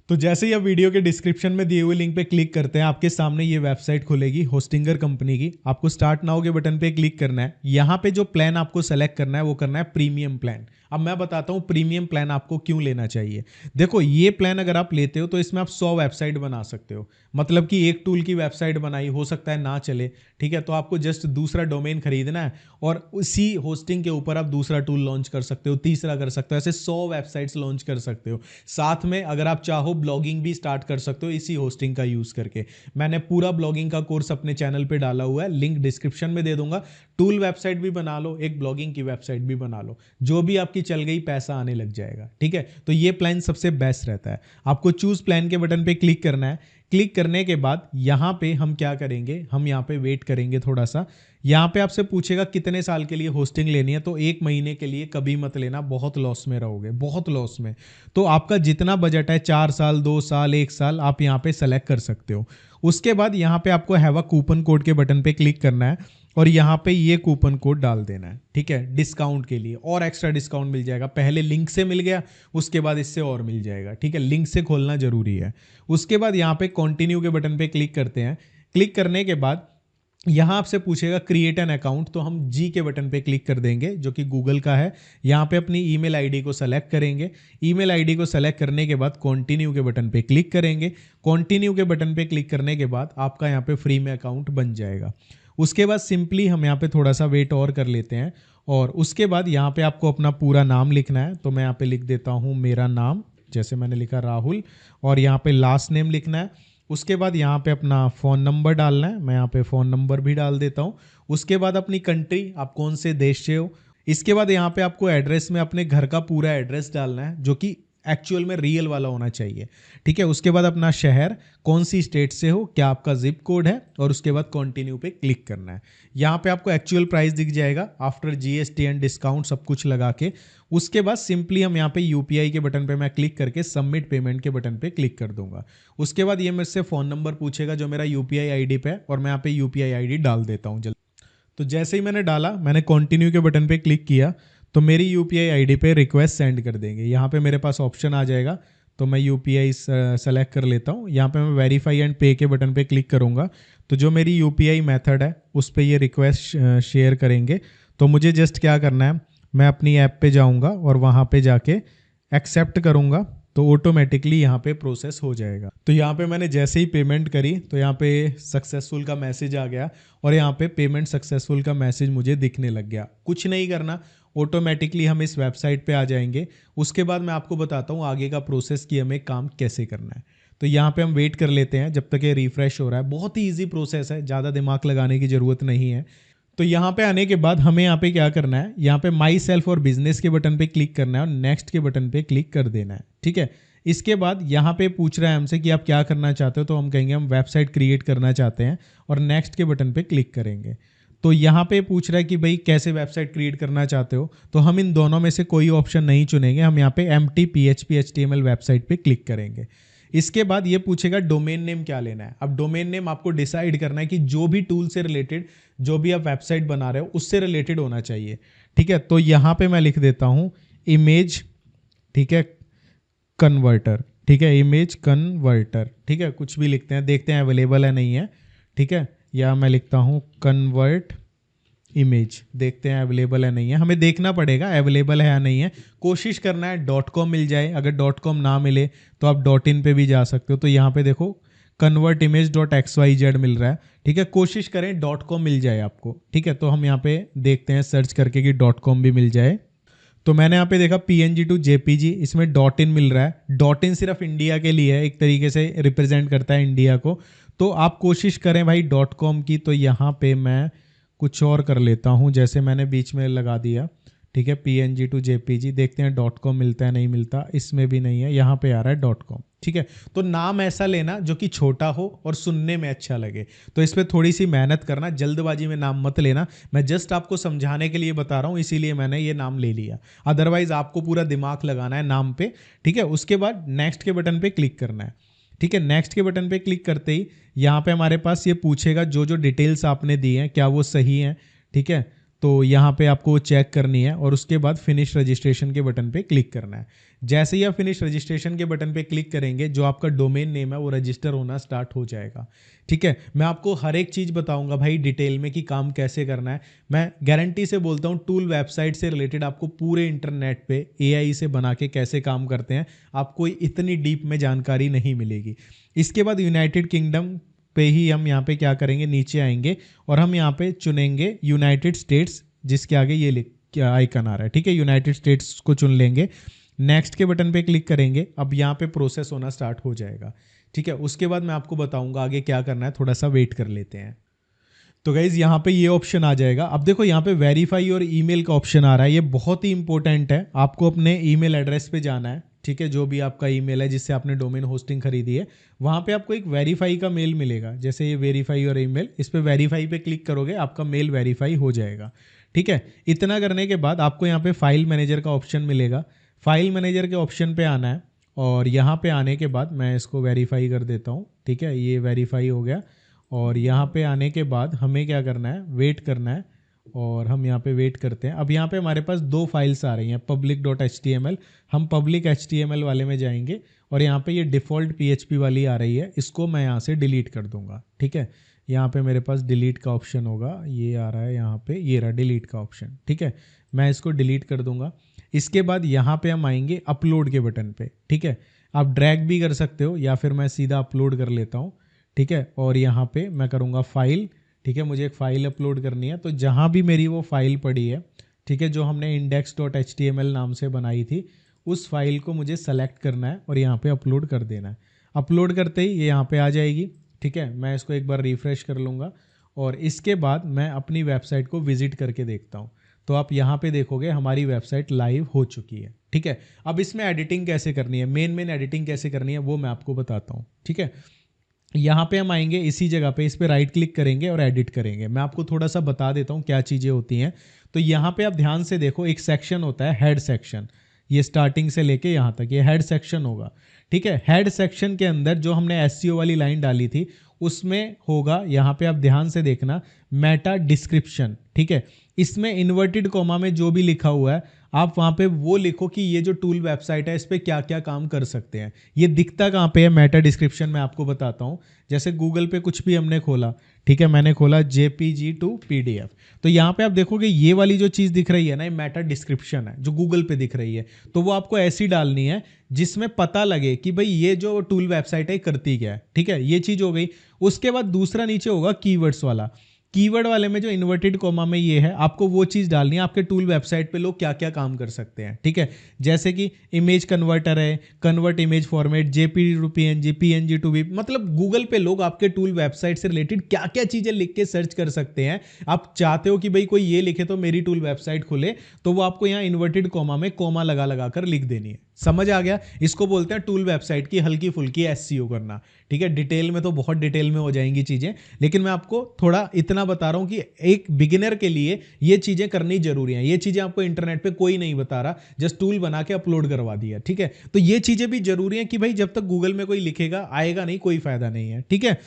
तो जैसे ही आप वीडियो के डिस्क्रिप्शन में दिए हुए लिंक पे क्लिक करते हैं, आपके सामने ये वेबसाइट खुलेगी होस्टिंगर कंपनी की। आपको स्टार्ट नाउ के बटन पे क्लिक करना है। यहाँ पे जो प्लान आपको सेलेक्ट करना है वो करना है प्रीमियम प्लान। अब मैं बताता हूँ प्रीमियम प्लान आपको क्यों लेना चाहिए। देखो, ये प्लान अगर आप लेते हो तो इसमें आप 100 वेबसाइट बना सकते हो। मतलब कि एक टूल की वेबसाइट बनाई, हो सकता है ना चले, ठीक है, तो आपको जस्ट दूसरा डोमेन खरीदना है और उसी होस्टिंग के ऊपर आप दूसरा टूल लॉन्च कर सकते हो, तीसरा कर सकते हो, ऐसे 100 वेबसाइट्स लॉन्च कर सकते हो। साथ में अगर आप चाहो ब्लॉगिंग भी स्टार्ट कर सकते हो इसी होस्टिंग का यूज करके। मैंने पूरा ब्लॉगिंग का कोर्स अपने चैनल पे डाला हुआ है, लिंक डिस्क्रिप्शन में दे दूंगा। टूल वेबसाइट भी बना लो, एक ब्लॉगिंग की वेबसाइट भी बना लो, जो भी आपकी चल गई पैसा आने लग जाएगा। ठीक है, तो ये प्लान सबसे बेस्ट रहता है। आपको चूज प्लान के बटन पे क्लिक करना है। क्लिक करने के बाद यहाँ पे हम क्या करेंगे, हम यहाँ पे वेट करेंगे थोड़ा सा। यहाँ पे आपसे पूछेगा कितने साल के लिए होस्टिंग लेनी है, तो 1 महीने के लिए कभी मत लेना, बहुत लॉस में रहोगे, बहुत लॉस में। तो आपका जितना बजट है, 4 साल, 2 साल, 1 साल, आप यहाँ पे सेलेक्ट कर सकते हो। उसके बाद यहाँ पे आपको हैव अ कूपन कोड के बटन पे क्लिक करना है और यहाँ पे ये कूपन कोड डाल देना है। ठीक है, डिस्काउंट के लिए और एक्स्ट्रा डिस्काउंट मिल जाएगा। पहले लिंक से मिल गया, उसके बाद इससे और मिल जाएगा। ठीक है, लिंक से खोलना जरूरी है। उसके बाद यहाँ पे कंटिन्यू के बटन पे क्लिक करते हैं। क्लिक करने के बाद यहाँ आपसे पूछेगा क्रिएट एन अकाउंट, तो हम जी के बटन पे क्लिक कर देंगे जो कि गूगल का है। यहाँ पे अपनी ईमेल आईडी को सेलेक्ट करेंगे। ईमेल आईडी को सेलेक्ट करने के बाद कंटिन्यू के बटन पे क्लिक करेंगे। कंटिन्यू के बटन पे क्लिक करने के बाद आपका यहाँ पे फ्री में अकाउंट बन जाएगा। उसके बाद सिंपली हम यहाँ पे थोड़ा सा वेट और कर लेते हैं और उसके बाद यहाँ पे आपको अपना पूरा नाम लिखना है। तो मैं यहाँ पे लिख देता हूँ मेरा नाम, जैसे मैंने लिखा राहुल, और यहाँ पे लास्ट नेम लिखना है। उसके बाद यहाँ पे अपना फ़ोन नंबर डालना है, मैं यहाँ पे फ़ोन नंबर भी डाल देता हूँ। उसके बाद अपनी कंट्री, आप कौन से देश से हो। इसके बाद यहाँ पे आपको एड्रेस में अपने घर का पूरा एड्रेस डालना है जो कि एक्चुअल में रियल वाला होना चाहिए। ठीक है, उसके बाद अपना शहर, कौन सी स्टेट से हो, क्या आपका जिप कोड है, और उसके बाद कंटिन्यू पे क्लिक करना है। यहाँ पे आपको एक्चुअल प्राइस दिख जाएगा आफ्टर GST एंड डिस्काउंट सब कुछ लगा के। उसके बाद सिंपली हम यहाँ पे UPI के बटन पे मैं क्लिक करके सबमिट पेमेंट के बटन पे क्लिक कर दूंगा। उसके बाद ये मेरे से फ़ोन नंबर पूछेगा जो मेरा UPI ID पे है, और मैं यहाँ पे UPI ID डाल देता हूँ जल्दी। तो जैसे ही मैंने डाला, मैंने कंटिन्यू के बटन पे क्लिक किया तो मेरी UPI ID पे रिक्वेस्ट सेंड कर देंगे। यहाँ पे मेरे पास ऑप्शन आ जाएगा, तो मैं UPI सेलेक्ट कर लेता हूँ। यहाँ पे मैं वेरीफाई एंड पे के बटन पे क्लिक करूँगा तो जो मेरी UPI मेथड है उस पर ये रिक्वेस्ट शेयर करेंगे। तो मुझे जस्ट क्या करना है, मैं अपनी ऐप पे जाऊँगा और वहाँ पे जाके एक्सेप्ट करूँगा तो ऑटोमेटिकली यहाँ पे प्रोसेस हो जाएगा। तो यहाँ पे मैंने जैसे ही पेमेंट करी तो यहाँ पे सक्सेसफुल का मैसेज आ गया और यहाँ पे पेमेंट सक्सेसफुल का मैसेज मुझे दिखने लग गया। कुछ नहीं करना, ऑटोमेटिकली हम इस वेबसाइट पे आ जाएंगे। उसके बाद मैं आपको बताता हूँ आगे का प्रोसेस कि हमें काम कैसे करना है। तो यहाँ पे हम वेट कर लेते हैं जब तक ये रिफ्रेश हो रहा है। बहुत ही ईजी प्रोसेस है, ज़्यादा दिमाग लगाने की ज़रूरत नहीं है। तो यहाँ पे आने के बाद हमें यहाँ पे क्या करना है, यहाँ पे माई सेल्फ और बिजनेस के बटन पे क्लिक करना है और नेक्स्ट के बटन पे क्लिक कर देना है। ठीक है, इसके बाद यहाँ पे पूछ रहा है हमसे कि आप क्या करना चाहते हो, तो हम कहेंगे हम वेबसाइट क्रिएट करना चाहते हैं और नेक्स्ट के बटन पे क्लिक करेंगे। तो यहाँ पे पूछ रहा है कि भाई कैसे वेबसाइट क्रिएट करना चाहते हो, तो हम इन दोनों में से कोई ऑप्शन नहीं चुनेंगे, हम यहाँ पे empty PHP HTML वेबसाइट पे क्लिक करेंगे। इसके बाद ये पूछेगा डोमेन नेम क्या लेना है। अब डोमेन नेम आपको डिसाइड करना है कि जो भी टूल से रिलेटेड, जो भी आप वेबसाइट बना रहे हो उससे रिलेटेड होना चाहिए। ठीक है, तो यहाँ पे मैं लिख देता हूँ इमेज, ठीक है, कन्वर्टर। ठीक है, इमेज कन्वर्टर। ठीक है, कुछ भी लिखते हैं, देखते हैं अवेलेबल है नहीं है। ठीक है, या मैं लिखता हूँ कन्वर्ट इमेज, देखते हैं अवेलेबल है नहीं है। हमें देखना पड़ेगा अवेलेबल है या नहीं है। कोशिश करना है .com मिल जाए, अगर .com ना मिले तो आप .in पे भी जा सकते हो। तो यहाँ पे देखो कन्वर्ट इमेज .xyz मिल रहा है। ठीक है, कोशिश करें .com मिल जाए आपको। ठीक है, तो हम यहाँ पे देखते हैं सर्च करके कि .com भी मिल जाए। तो मैंने यहाँ पे देखा PNG to JPG, इसमें .in मिल रहा है। .in सिर्फ इंडिया के लिए है, एक तरीके से रिप्रेजेंट करता है इंडिया को। तो आप कोशिश करें भाई .com की। तो यहाँ पे मैं कुछ और कर लेता हूँ, जैसे मैंने बीच में लगा दिया। ठीक है, PNG to JPG, देखते हैं .com मिलता है नहीं मिलता। इसमें भी नहीं है, यहाँ पे आ रहा है .com। ठीक है, तो नाम ऐसा लेना जो कि छोटा हो और सुनने में अच्छा लगे। तो इस पर थोड़ी सी मेहनत करना, जल्दबाजी में नाम मत लेना। मैं जस्ट आपको समझाने के लिए बता रहा हूँ, इसीलिए मैंने ये नाम ले लिया। अदरवाइज आपको पूरा दिमाग लगाना है नाम पे। ठीक है, उसके बाद नेक्स्ट के बटन पे क्लिक करना है। ठीक है, नेक्स्ट के बटन पे क्लिक करते ही यहाँ पे हमारे पास ये पूछेगा जो जो डिटेल्स आपने दी हैं क्या वो सही हैं। ठीक है, तो यहाँ पे आपको चेक करनी है और उसके बाद फिनिश रजिस्ट्रेशन के बटन पे क्लिक करना है। जैसे ही आप फिनिश रजिस्ट्रेशन के बटन पे क्लिक करेंगे जो आपका डोमेन नेम है वो रजिस्टर होना स्टार्ट हो जाएगा। ठीक है, मैं आपको हर एक चीज़ बताऊंगा भाई डिटेल में कि काम कैसे करना है। मैं गारंटी से बोलता हूँ टूल वेबसाइट से रिलेटेड आपको पूरे इंटरनेट पे AI से बना के कैसे काम करते हैं, आपको इतनी डीप में जानकारी नहीं मिलेगी। इसके बाद यूनाइटेड किंगडम पे ही हम यहाँ पे क्या करेंगे, नीचे आएंगे और हम यहाँ पे चुनेंगे यूनाइटेड स्टेट्स, जिसके आगे ये क्या आइकन आ रहा है। ठीक है, यूनाइटेड स्टेट्स को चुन लेंगे, नेक्स्ट के बटन पे क्लिक करेंगे। अब यहाँ पे प्रोसेस होना स्टार्ट हो जाएगा। ठीक है, उसके बाद मैं आपको बताऊंगा आगे क्या करना है, थोड़ा सा वेट कर लेते हैं। तो गाइज यहाँ पे ये ऑप्शन आ जाएगा। अब देखो यहाँ पे वेरीफाई और ईमेल का ऑप्शन आ रहा है, ये बहुत ही इंपॉर्टेंट है। आपको अपने ईमेल एड्रेस पे जाना है। ठीक है, जो भी आपका ईमेल है जिससे आपने डोमेन होस्टिंग खरीदी है, वहाँ पे आपको एक वेरीफाई का मेल मिलेगा। जैसे ये वेरीफाई और ईमेल, इस पर वेरीफाई पे क्लिक करोगे आपका मेल वेरीफाई हो जाएगा। ठीक है, इतना करने के बाद आपको यहाँ पे फाइल मैनेजर का ऑप्शन मिलेगा। फाइल मैनेजर के ऑप्शन पे आना है और यहाँ पे आने के बाद मैं इसको वेरीफाई कर देता हूँ। ठीक है, ये वेरीफाई हो गया और यहाँ पे आने के बाद हमें क्या करना है, वेट करना है और हम यहाँ पे वेट करते हैं। अब यहाँ पे हमारे पास दो फाइल्स आ रही हैं, public.html। हम public HTML वाले में जाएंगे और यहाँ पे ये डिफ़ॉल्ट PHP वाली आ रही है, इसको मैं यहाँ से डिलीट कर दूंगा। ठीक है, यहाँ पे मेरे पास डिलीट का ऑप्शन होगा, ये आ रहा है यहाँ पे, ये रहा डिलीट का ऑप्शन। ठीक है, मैं इसको डिलीट कर दूंगा। इसके बाद यहाँ पे हम आएंगे अपलोड के बटन पे। ठीक है, आप ड्रैग भी कर सकते हो या फिर मैं सीधा अपलोड कर लेता हूँ। ठीक है, और यहाँ पे मैं करूँगा फाइल। ठीक है, मुझे एक फ़ाइल अपलोड करनी है, तो जहाँ भी मेरी वो फाइल पड़ी है, ठीक है, जो हमने index.html नाम से बनाई थी, उस फाइल को मुझे सेलेक्ट करना है और यहाँ पे अपलोड कर देना है। अपलोड करते ही ये यहाँ पे आ जाएगी। ठीक है, मैं इसको एक बार रिफ़्रेश कर लूँगा और इसके बाद मैं अपनी वेबसाइट को विज़िट करके देखता हूँ। तो आप यहाँ पे देखोगे हमारी वेबसाइट लाइव हो चुकी है। ठीक है, अब इसमें एडिटिंग कैसे करनी है, मेन एडिटिंग कैसे करनी है वो मैं आपको बताता हूँ। ठीक है, यहाँ पे हम आएंगे, इसी जगह पे इस पर राइट क्लिक करेंगे और एडिट करेंगे। मैं आपको थोड़ा सा बता देता हूँ क्या चीज़ें होती हैं। तो यहाँ पे आप ध्यान से देखो, एक सेक्शन होता है हेड सेक्शन, ये स्टार्टिंग से लेके यहाँ तक ये हेड सेक्शन होगा। ठीक है, हेड सेक्शन के अंदर जो हमने SEO वाली लाइन डाली थी उसमें होगा, यहाँ पे आप ध्यान से देखना, मेटा डिस्क्रिप्शन। ठीक है, इसमें इन्वर्टेड कॉमा में जो भी लिखा हुआ है आप वहाँ पे वो लिखो कि ये जो टूल वेबसाइट है इस पर क्या क्या काम कर सकते हैं। ये दिखता कहाँ पे है, मेटा डिस्क्रिप्शन में आपको बताता हूँ। जैसे गूगल पे कुछ भी हमने खोला, ठीक है, मैंने खोला JPG टू PDF, तो यहाँ पे आप देखोगे ये वाली जो चीज़ दिख रही है ना, ये मेटा डिस्क्रिप्शन है जो गूगल पे दिख रही है। तो वो आपको ऐसी डालनी है जिसमें पता लगे कि भाई ये जो टूल वेबसाइट है करती क्या है, ठीक है, ये चीज़ हो गई। उसके बाद दूसरा नीचे होगा कीवर्ड्स वाला। कीवर्ड वाले में जो इन्वर्टेड कॉमा में ये है, आपको वो चीज़ डालनी है आपके टूल वेबसाइट पे लोग क्या क्या काम कर सकते हैं, ठीक है। जैसे कि इमेज कन्वर्टर है, convert image format, JPG to PNG, PNG to VIP, मतलब गूगल पे लोग आपके टूल वेबसाइट से रिलेटेड क्या क्या चीज़ें लिख के सर्च कर सकते हैं। आप चाहते हो कि भाई कोई ये लिखे तो मेरी टूल वेबसाइट खुले, तो वो आपको यहाँ इन्वर्टेड कॉमा में कॉमा लगा लगा कर लिख देनी है। समझ आ गया? इसको बोलते हैं टूल वेबसाइट की हल्की फुल्की SEO करना, ठीक है। डिटेल में तो बहुत डिटेल में हो जाएंगी चीज़ें, लेकिन मैं आपको थोड़ा इतना बता रहा हूं कि एक बिगिनर के लिए ये चीज़ें करनी जरूरी हैं। ये चीज़ें आपको इंटरनेट पे कोई नहीं बता रहा, जस्ट टूल बना के अपलोड करवा दिया, ठीक है। तो ये चीज़ें भी जरूरी हैं कि भाई जब तक गूगल में कोई लिखेगा आएगा नहीं, कोई फायदा नहीं है, ठीक है।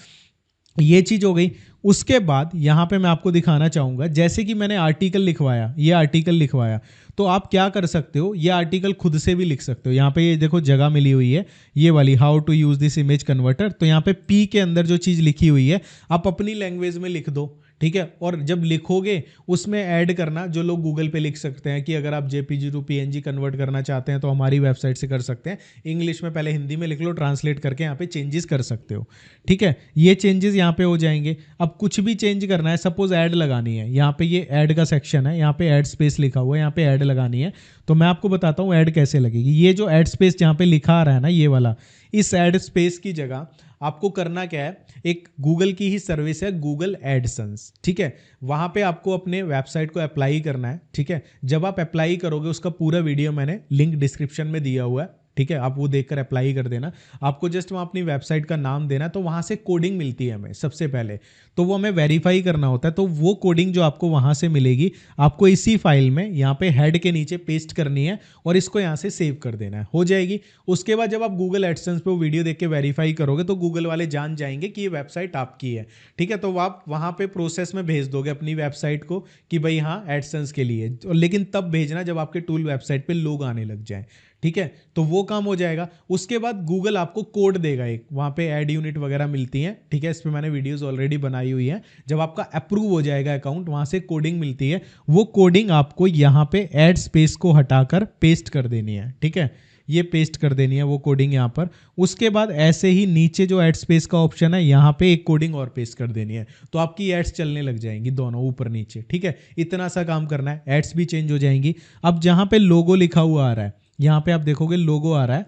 ये चीज हो गई। उसके बाद यहां पे मैं आपको दिखाना चाहूंगा, जैसे कि मैंने आर्टिकल लिखवाया, ये आर्टिकल लिखवाया, तो आप क्या कर सकते हो, ये आर्टिकल खुद से भी लिख सकते हो। यहाँ पे ये देखो जगह मिली हुई है, ये वाली how to use this image converter, तो यहाँ पे P के अंदर जो चीज़ लिखी हुई है आप अपनी लैंग्वेज में लिख दो, ठीक है। और जब लिखोगे उसमें ऐड करना जो लोग गूगल पे लिख सकते हैं कि अगर आप JPG टू PNG कन्वर्ट करना चाहते हैं तो हमारी वेबसाइट से कर सकते हैं। इंग्लिश में पहले हिंदी में लिख लो, ट्रांसलेट करके यहाँ पे चेंजेस कर सकते हो, ठीक है। ये चेंजेस यहाँ पे हो जाएंगे। अब कुछ भी चेंज करना है, सपोज ऐड लगानी है, यहाँ पे ये ऐड का सेक्शन है, यहाँ पे ऐड स्पेस लिखा हुआ है, यहाँ पे ऐड लगानी है। तो मैं आपको बताता हूँ ऐड कैसे लगेगी। ये जो ऐड स्पेस यहाँ पे लिखा आ रहा है ना, ये वाला, इस ऐड स्पेस की जगह आपको करना क्या है, एक गूगल की ही सर्विस है गूगल एडसेंस, ठीक है। वहां पे आपको अपने वेबसाइट को अप्लाई करना है, ठीक है। जब आप अप्लाई करोगे उसका पूरा वीडियो मैंने लिंक डिस्क्रिप्शन में दिया हुआ है, ठीक है, आप वो देखकर अप्लाई कर देना। आपको जस्ट वहाँ अपनी वेबसाइट का नाम देना है, तो वहाँ से कोडिंग मिलती है हमें सबसे पहले, तो वो हमें वेरीफाई करना होता है। तो वो कोडिंग जो आपको वहाँ से मिलेगी, आपको इसी फाइल में यहाँ पे हेड के नीचे पेस्ट करनी है और इसको यहाँ से सेव कर देना है, हो जाएगी। उसके बाद जब आप गूगल एडसेंस पे वो वीडियो देख के वेरीफाई करोगे तो गूगल वाले जान जाएंगे कि ये वेबसाइट आपकी है, ठीक है। तो आप वहाँ पे प्रोसेस में भेज दोगे अपनी वेबसाइट को कि भाई हाँ एडसेंस के लिए, लेकिन तब भेजना जब आपके टूल वेबसाइट पे लोग आने लग जाएं, ठीक है। तो वो काम हो जाएगा। उसके बाद गूगल आपको कोड देगा एक, वहाँ पे ऐड यूनिट वगैरह मिलती हैं, ठीक है। इस पर मैंने वीडियोस ऑलरेडी बनाई हुई हैं। जब आपका अप्रूव हो जाएगा अकाउंट, वहाँ से कोडिंग मिलती है, वो कोडिंग आपको यहाँ पे ऐड स्पेस को हटाकर पेस्ट कर देनी है, ठीक है। ये पेस्ट कर देनी है वो कोडिंग यहाँ पर। उसके बाद ऐसे ही नीचे जो ऐड स्पेस का ऑप्शन है, यहाँ पे एक कोडिंग और पेस्ट कर देनी है, तो आपकी एड्स चलने लग जाएंगी दोनों ऊपर नीचे, ठीक है। इतना सा काम करना है, एड्स भी चेंज हो जाएंगी। अब जहाँ पे लोगो लिखा हुआ आ रहा है, यहाँ पे आप देखोगे लोगो आ रहा है,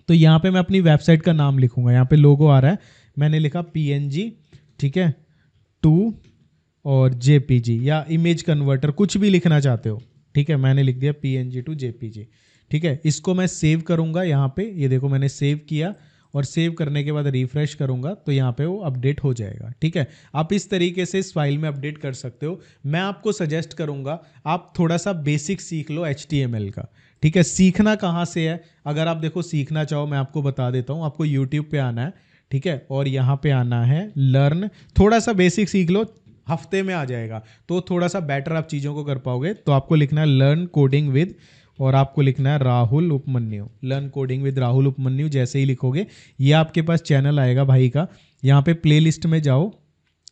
तो यहाँ पे मैं अपनी वेबसाइट का नाम लिखूंगा। यहाँ पे लोगो आ रहा है, मैंने लिखा PNG, ठीक है, टू और JPG या इमेज कन्वर्टर, कुछ भी लिखना चाहते हो, ठीक है। मैंने लिख दिया PNG टू JPG, ठीक है। इसको मैं सेव करूंगा, यहाँ पे ये देखो मैंने सेव किया, और सेव करने के बाद रिफ्रेश करूंगा तो यहाँ पे वो अपडेट हो जाएगा, ठीक है। आप इस तरीके से इस फाइल में अपडेट कर सकते हो। मैं आपको सजेस्ट करूंगा आप थोड़ा सा बेसिक सीख लो HTML का, ठीक है। सीखना कहाँ से है, अगर आप देखो सीखना चाहो मैं आपको बता देता हूँ। आपको यूट्यूब पे आना है, ठीक है, और यहाँ पे आना है लर्न, थोड़ा सा बेसिक सीख लो, हफ्ते में आ जाएगा, तो थोड़ा सा बेटर आप चीज़ों को कर पाओगे। तो आपको लिखना है लर्न कोडिंग विद, और आपको लिखना है Rahul Upmanyu, learn coding with Rahul Upmanyu. जैसे ही लिखोगे ये आपके पास चैनल आएगा भाई का। यहाँ पे प्लेलिस्ट में जाओ,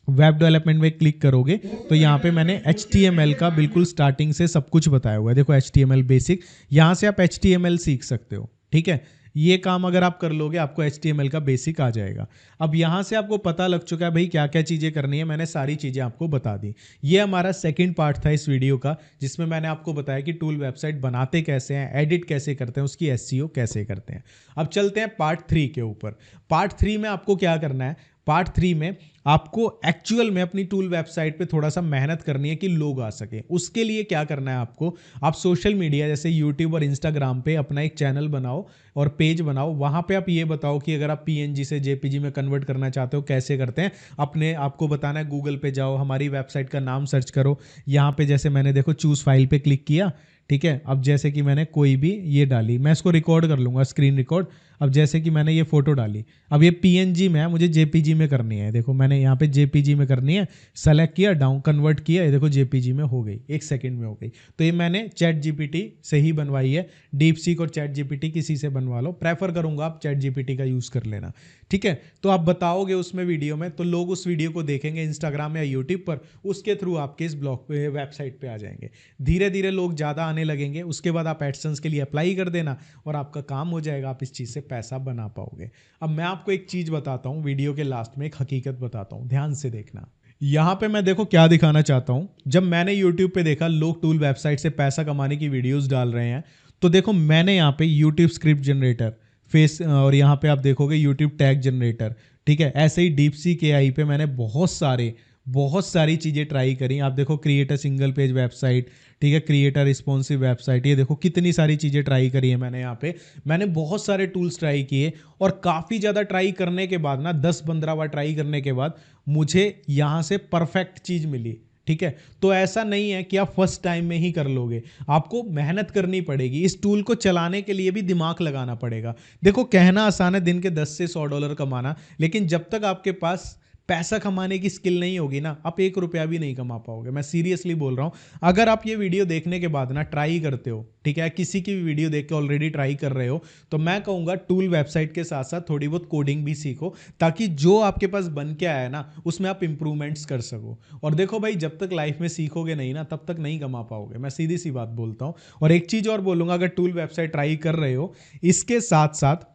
वेब डेवलपमेंट में क्लिक करोगे तो यहाँ पे मैंने HTML का बिल्कुल स्टार्टिंग से सब कुछ बताया हुआ है। देखो HTML बेसिक, यहाँ से आप HTML सीख सकते हो, ठीक है। ये काम अगर आप कर लोगे आपको HTML का बेसिक आ जाएगा। अब यहाँ से आपको पता लग चुका है भाई क्या क्या चीज़ें करनी है, मैंने सारी चीज़ें आपको बता दी। ये हमारा सेकंड पार्ट था इस वीडियो का, जिसमें मैंने आपको बताया कि टूल वेबसाइट बनाते कैसे हैं, एडिट कैसे करते हैं, उसकी SEO कैसे करते हैं। अब चलते हैं पार्ट 3 के ऊपर। पार्ट 3 में आपको क्या करना है, पार्ट 3 में आपको एक्चुअल में अपनी टूल वेबसाइट पे थोड़ा सा मेहनत करनी है कि लोग आ सके। उसके लिए क्या करना है आपको, आप सोशल मीडिया जैसे यूट्यूब और इंस्टाग्राम पे अपना एक चैनल बनाओ और पेज बनाओ। वहाँ पे आप ये बताओ कि अगर आप PNG से JPG में कन्वर्ट करना चाहते हो कैसे करते हैं। अपने आपको बताना है, गूगल पे जाओ, हमारी वेबसाइट का नाम सर्च करो, यहाँ पे जैसे मैंने देखो चूज़ फाइल पे क्लिक किया, ठीक है। अब जैसे कि मैंने कोई भी ये डाली, मैं इसको रिकॉर्ड कर लूँगा, स्क्रीन रिकॉर्ड। अब जैसे कि मैंने ये फ़ोटो डाली, अब ये पीएनजी में है, मुझे जेपीजी में करनी है। देखो मैंने यहाँ पे जेपीजी में करनी है, सेलेक्ट किया, डाउन कन्वर्ट किया, ये देखो जेपीजी में हो गई, 1 सेकंड में हो गई। तो ये मैंने चैट जीपीटी से ही बनवाई है। डीप सीक और चैट जीपीटी किसी से बनवा लो, प्रेफर करूँगा आप चैट जीपीटी का यूज़ कर लेना, ठीक है। तो आप बताओगे उसमें वीडियो में, तो लोग उस वीडियो को देखेंगे इंस्टाग्राम या यूट्यूब पर, उसके थ्रू आपके इस ब्लॉग पे वेबसाइट पे आ जाएंगे। धीरे धीरे लोग ज़्यादा आने लगेंगे, उसके बाद आप एडसेंस के लिए अप्लाई कर देना और आपका काम हो जाएगा, आप इस चीज़ से पैसा बना पाओगे। अब मैं आपको एक चीज़ बताता हूँ, वीडियो के लास्ट में एक हकीकत बताता हूँ, ध्यान से देखना। यहाँ पे मैं देखो क्या दिखाना चाहता हूँ, जब मैंने यूट्यूब पे देखा लोग टूल वेबसाइट से पैसा कमाने की वीडियोस डाल रहे हैं, तो देखो मैंने यहाँ पे यूट्यूब स्क्रिप्ट जनरेटर फेस और यहाँ पे आप देखोगे यूट्यूब टैग जनरेटर, ठीक है। ऐसे ही डीपसीक एआई पे मैंने बहुत सारी चीज़ें ट्राई करी। आप देखो create a single page website, ठीक है, क्रिएट अ रिस्पॉन्सिव वेबसाइट, ये देखो कितनी सारी चीज़ें ट्राई करी है मैंने। यहाँ पे मैंने बहुत सारे टूल्स ट्राई किए और काफ़ी ज़्यादा ट्राई करने के बाद ना 10-15 बार ट्राई करने के बाद मुझे यहाँ से परफेक्ट चीज़ मिली, ठीक है। तो ऐसा नहीं है कि आप फर्स्ट टाइम में ही कर लोगे, आपको मेहनत करनी पड़ेगी। इस टूल को चलाने के लिए भी दिमाग लगाना पड़ेगा। देखो कहना आसान है दिन के 10 से 100 डॉलर कमाना, लेकिन जब तक आपके पास पैसा कमाने की स्किल नहीं होगी ना, आप 1 रुपया भी नहीं कमा पाओगे। मैं सीरियसली बोल रहा हूँ। अगर आप ये वीडियो देखने के बाद ना ट्राई करते हो, ठीक है, किसी की भी वीडियो देख के ऑलरेडी ट्राई कर रहे हो, तो मैं कहूँगा टूल वेबसाइट के साथ साथ थोड़ी बहुत कोडिंग भी सीखो, ताकि जो आपके पास बन के आया ना उसमें आप इंप्रूवमेंट्स कर सको। और देखो भाई, जब तक लाइफ में सीखोगे नहीं ना, तब तक नहीं कमा पाओगे। मैं सीधी सी बात बोलता हूँ। और एक चीज़ और बोलूँगा, अगर टूल वेबसाइट ट्राई कर रहे हो, इसके साथ साथ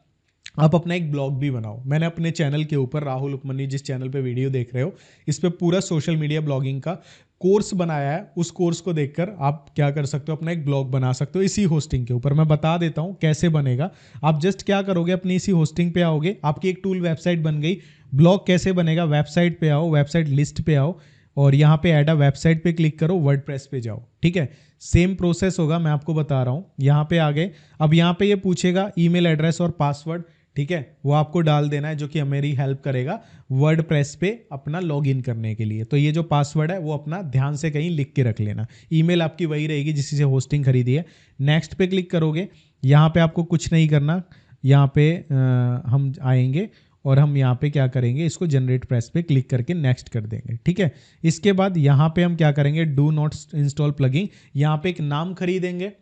आप अपना एक ब्लॉग भी बनाओ। मैंने अपने चैनल के ऊपर, राहुल उपमन्यु जिस चैनल पे वीडियो देख रहे हो, इस पे पूरा सोशल मीडिया ब्लॉगिंग का कोर्स बनाया है। उस कोर्स को देखकर आप क्या कर सकते हो, अपना एक ब्लॉग बना सकते हो इसी होस्टिंग के ऊपर। मैं बता देता हूँ कैसे बनेगा। आप जस्ट क्या करोगे, अपनी इसी होस्टिंग पे आओगे, आपकी एक टूल वेबसाइट बन गई। ब्लॉग कैसे बनेगा, वेबसाइट पे आओ, वेबसाइट लिस्ट पे आओ और यहाँ पे ऐड अ वेबसाइट पे क्लिक करो, वर्डप्रेस पे जाओ, ठीक है। सेम प्रोसेस होगा, मैं आपको बता रहा हूँ। यहाँ पे आ गए, अब यहाँ पे ये पूछेगा ईमेल एड्रेस और पासवर्ड, ठीक है, वो आपको डाल देना है, जो कि मेरी हेल्प करेगा वर्डप्रेस पे अपना लॉगिन करने के लिए। तो ये जो पासवर्ड है वो अपना ध्यान से कहीं लिख के रख लेना। ईमेल आपकी वही रहेगी जिससे से होस्टिंग खरीदी है। नेक्स्ट पे क्लिक करोगे, यहाँ पे आपको कुछ नहीं करना। यहाँ पे हम आएंगे और हम यहाँ पे क्या करेंगे, इसको जनरेट प्रेस पे क्लिक करके नेक्स्ट कर देंगे, ठीक है। इसके बाद यहाँ पे हम क्या करेंगे, डू नॉट इंस्टॉल प्लगइन, यहाँ पे एक नाम खरीदेंगे।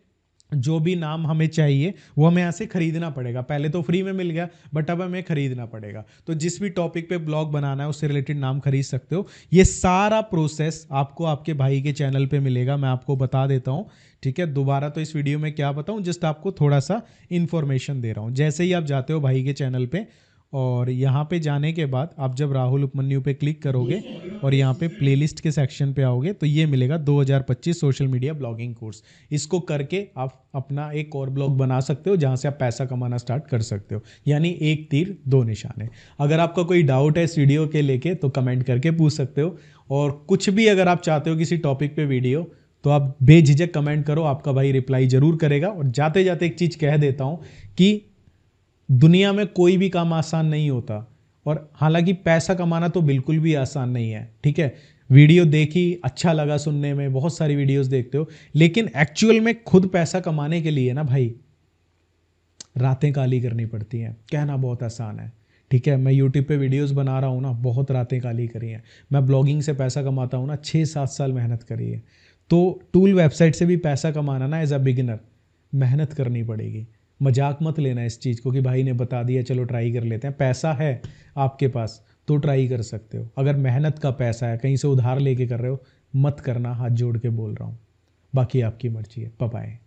जो भी नाम हमें चाहिए वो हमें यहाँ से खरीदना पड़ेगा। पहले तो फ्री में मिल गया, बट अब हमें खरीदना पड़ेगा। तो जिस भी टॉपिक पे ब्लॉग बनाना है उससे रिलेटेड नाम खरीद सकते हो। ये सारा प्रोसेस आपको आपके भाई के चैनल पे मिलेगा, मैं आपको बता देता हूँ, ठीक है। दोबारा तो इस वीडियो में क्या बताऊँ, जस्ट आपको थोड़ा सा इन्फॉर्मेशन दे रहा हूँ। जैसे ही आप जाते हो भाई के चैनल पे और यहाँ पे जाने के बाद आप जब राहुल उपमन्यु पे क्लिक करोगे और यहाँ पे प्लेलिस्ट के सेक्शन पे आओगे, तो ये मिलेगा 2025 सोशल मीडिया ब्लॉगिंग कोर्स। इसको करके आप अपना एक और ब्लॉग बना सकते हो जहाँ से आप पैसा कमाना स्टार्ट कर सकते हो। यानी एक तीर दो निशाने। अगर आपका कोई डाउट है इस वीडियो के लेके तो कमेंट करके पूछ सकते हो। और कुछ भी अगर आप चाहते हो किसी टॉपिक पे वीडियो, तो आप बेझिझक कमेंट करो, आपका भाई रिप्लाई जरूर करेगा। और जाते जाते एक चीज़ कह देता हूँ कि दुनिया में कोई भी काम आसान नहीं होता, और हालांकि पैसा कमाना तो बिल्कुल भी आसान नहीं है, ठीक है। वीडियो देखी, अच्छा लगा सुनने में, बहुत सारी वीडियोस देखते हो, लेकिन एक्चुअल में खुद पैसा कमाने के लिए ना भाई रातें काली करनी पड़ती हैं। कहना बहुत आसान है, ठीक है। मैं यूट्यूब पे वीडियोस बना रहा हूँ ना, बहुत रातें काली करी हैं। मैं ब्लॉगिंग से पैसा कमाता हूँ ना, 6-7 साल मेहनत करी है। तो टूल वेबसाइट से भी पैसा कमाना ना, एज अ बिगिनर मेहनत करनी पड़ेगी। मजाक मत लेना इस चीज़ को कि भाई ने बता दिया चलो ट्राई कर लेते हैं। पैसा है आपके पास तो ट्राई कर सकते हो। अगर मेहनत का पैसा है, कहीं से उधार लेके कर रहे हो, मत करना, हाथ जोड़ के बोल रहा हूँ। बाकी आपकी मर्जी है। Bye bye.